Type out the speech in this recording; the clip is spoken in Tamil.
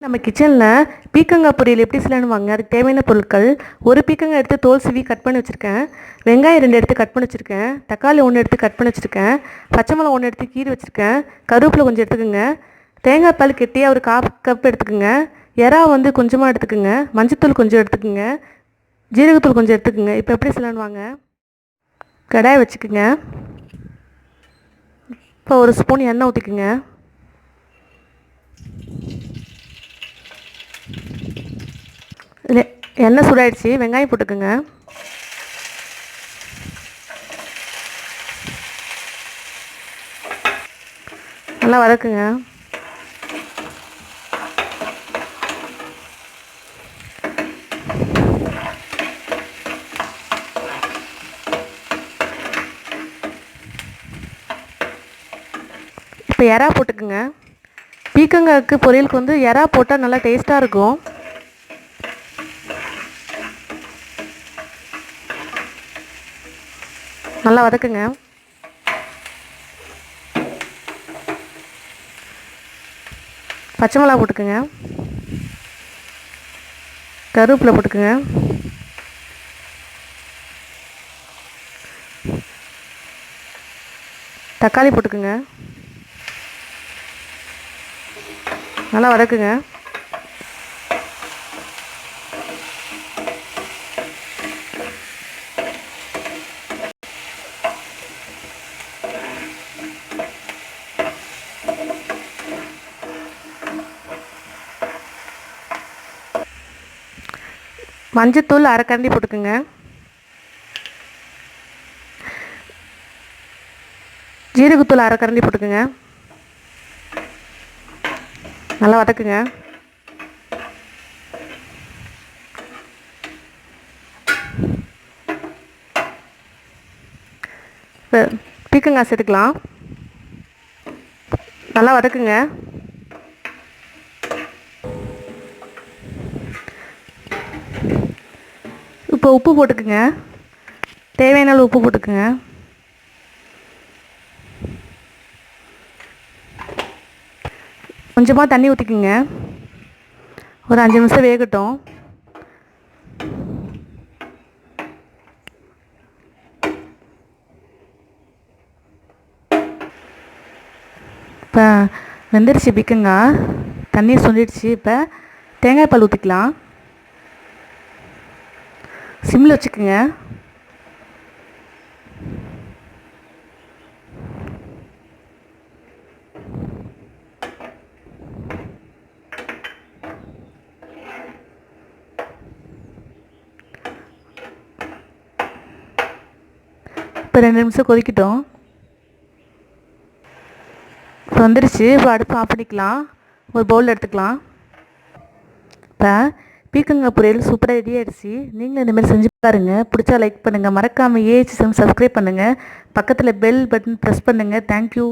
நம்ம கிச்சனில் பீர்க்கங்காய் பொரியல் எப்படி செய்யலான்னு அதுக்கு தேவையான பொருட்கள்: ஒரு பீர்க்கங்காய் எடுத்து தோல் சீவி கட் பண்ணி வச்சுருக்கேன், வெங்காயம் 2 எடுத்து கட் பண்ணி வச்சுருக்கேன், தக்காளி 1 எடுத்து கட் பண்ணி வச்சுருக்கேன், பச்சை மிளகா 1 எடுத்து கீறி வச்சுருக்கேன், கருவேப்பிலை கொஞ்சம் எடுத்துக்கோங்க, தேங்காய் பால் கெட்டியாக ஒரு 1/4 கப் எடுத்துக்கோங்க, எறா கொஞ்சமாக எடுத்துக்கோங்க, மஞ்சத்தூள் கொஞ்சம் எடுத்துக்கோங்க, ஜீரகத்தூள் கொஞ்சம் எடுத்துக்கோங்க. இப்போ எப்படி செய்யலான்னு வாங்க. கடாயை வச்சுக்கோங்க. இப்போ ஒரு ஸ்பூன் எண்ணெய் ஊற்றிக்குங்க. எண்ணெய் சூடாயிடுச்சு, வெங்காயம் போட்டுக்கோங்க. நல்லா வதக்குங்க. இப்போ எறா போட்டுக்குங்க. பீர்க்கங்காய்க்கு பொரியலுக்கு எறா போட்டால் நல்லா டேஸ்ட்டாக இருக்கும். நல்லா வதக்குங்க. பச்சை மிளகா போட்டுக்குங்க, கருவேப்பிலை போட்டுக்குங்க, தக்காளி போட்டுக்குங்க. நல்லா வதக்குங்க. மஞ்சத்தூள் 1/2 கரண்டி போட்டுக்குங்க. ஜீரகத்தூள் 1/2 கரண்டி போட்டுக்குங்க. நல்லா வதக்குங்க. இப்போ பீர்க்கங்காய் சேர்த்துக்கலாம். நல்லா வதக்குங்க. இப்போ உப்பு போட்டுக்குங்க. தேவையான அளவு உப்பு போட்டுக்குங்க. கொஞ்சமாக தண்ணி ஊற்றிக்குங்க. ஒரு 5 நிமிஷம் வேகட்டும். இப்போ வெந்துருச்சு பீர்க்கங்காய், தண்ணி சுண்டிடுச்சு. இப்போ தேங்காய் பால் ஊற்றிக்கலாம். சிம்மில் வச்சுக்கோங்க. இப்போ 2 நிமிஷம் கொதிக்கட்டும். இப்போ வந்துருச்சு. இப்போ அடுப்பு ஆஃப் பண்ணிக்கலாம். ஒரு பவுலில் எடுத்துக்கலாம். இப்போ பீர்க்கங்காய் பொரியல் சூப்பராக ரெடி ஆகிடுச்சு. நீங்களும் இந்தமாதிரி செஞ்சு பாருங்கள். பிடிச்சா லைக் பண்ணுங்கள், மறக்காமல் சப்ஸ்கிரைப் பண்ணுங்கள், பக்கத்தில் பெல் பட்டன் ப்ரெஸ் பண்ணுங்கள். தேங்க்யூ.